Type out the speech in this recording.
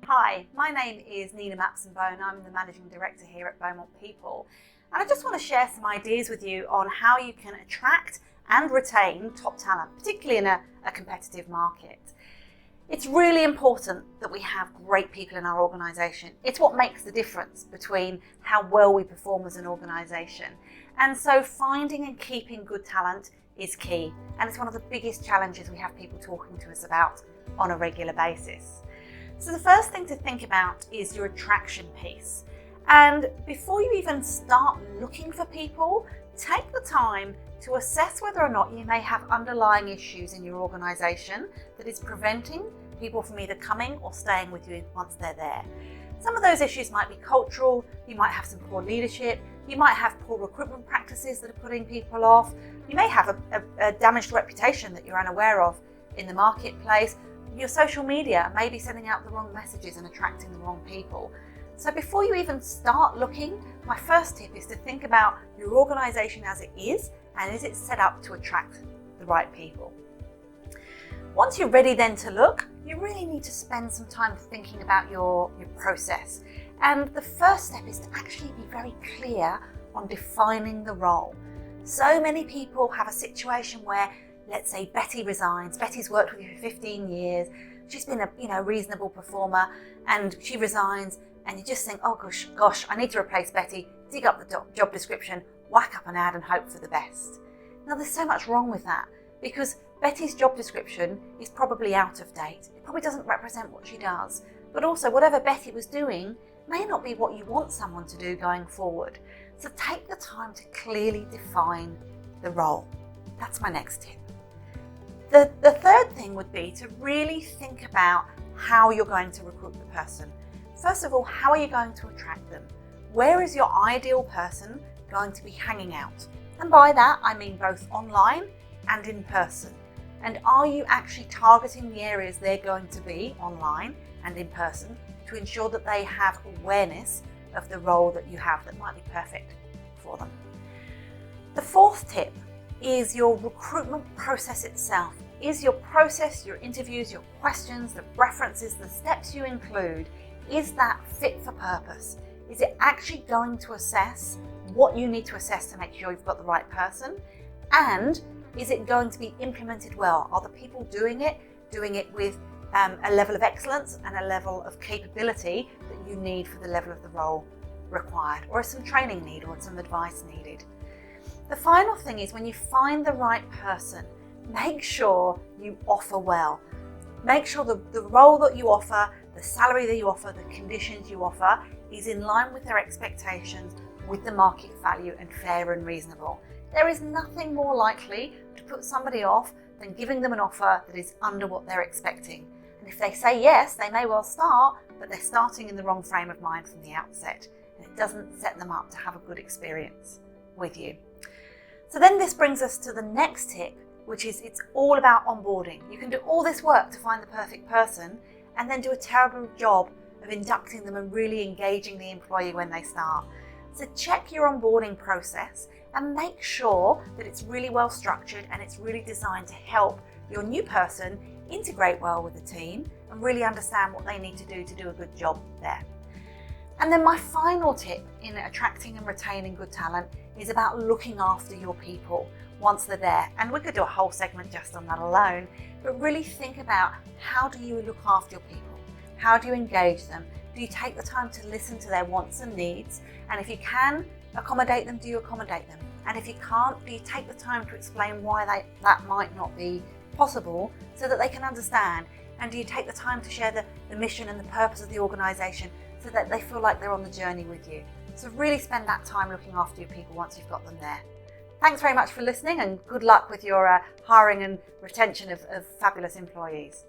Hi, my name is Nina Mapson-Bone. I'm the Managing Director here at Beaumont People. And I just want to share some ideas with you on how you can attract and retain top talent, particularly in a competitive market. It's really important that we have great people in our organisation. It's what makes the difference between how well we perform as an organisation. And so finding and keeping good talent is key. And it's one of the biggest challenges we have people talking to us about on a regular basis. So the first thing to think about is your attraction piece. And before you even start looking for people, take the time to assess whether or not you may have underlying issues in your organisation that is preventing people from either coming or staying with you once they're there. Some of those issues might be cultural, you might have some poor leadership, you might have poor recruitment practices that are putting people off, you may have a damaged reputation that you're unaware of in the marketplace. Your social media may be sending out the wrong messages and attracting the wrong people. So before you even start looking, my first tip is to think about your organisation as it is, and is it set up to attract the right people. Once you're ready then to look, you really need to spend some time thinking about your process. And the first step is to actually be very clear on defining the role. So many people have a situation where, let's say Betty resigns. Betty's worked with you for 15 years. She's been a reasonable performer, and she resigns, and you just think, oh gosh, I need to replace Betty. Dig up the job description, whack up an ad and hope for the best. Now there's so much wrong with that, because Betty's job description is probably out of date. It probably doesn't represent what she does. But also whatever Betty was doing may not be what you want someone to do going forward. So take the time to clearly define the role. That's my next tip. The third thing would be to really think about how you're going to recruit the person. First of all, how are you going to attract them? Where is your ideal person going to be hanging out? And by that, I mean both online and in person. And are you actually targeting the areas they're going to be online and in person to ensure that they have awareness of the role that you have that might be perfect for them? The fourth tip is your recruitment process itself. Is your process, your interviews, your questions, the references, the steps you include, is that fit for purpose? Is it actually going to assess what you need to assess to make sure you've got the right person? And is it going to be implemented well? Are the people doing it with a level of excellence and a level of capability that you need for the level of the role required? Or is some training needed or some advice needed? The final thing is, when you find the right person, make sure you offer well. Make sure the role that you offer, the salary that you offer, the conditions you offer is in line with their expectations, with the market value, and fair and reasonable. There is nothing more likely to put somebody off than giving them an offer that is under what they're expecting. And if they say yes, they may well start, but they're starting in the wrong frame of mind from the outset, and it doesn't set them up to have a good experience with you. So then this brings us to the next tip, which is it's all about onboarding. You can do all this work to find the perfect person and then do a terrible job of inducting them and really engaging the employee when they start. So check your onboarding process and make sure that it's really well structured and it's really designed to help your new person integrate well with the team and really understand what they need to do a good job there. And then my final tip in attracting and retaining good talent is about looking after your people once they're there. And we could do a whole segment just on that alone, but really think about, how do you look after your people? How do you engage them? Do you take the time to listen to their wants and needs? And if you can accommodate them, do you accommodate them? And if you can't, do you take the time to explain why that might not be possible so that they can understand? And do you take the time to share the mission and the purpose of the organisation so that they feel like they're on the journey with you? So really spend that time looking after your people once you've got them there. Thanks very much for listening, and good luck with your hiring and retention of fabulous employees.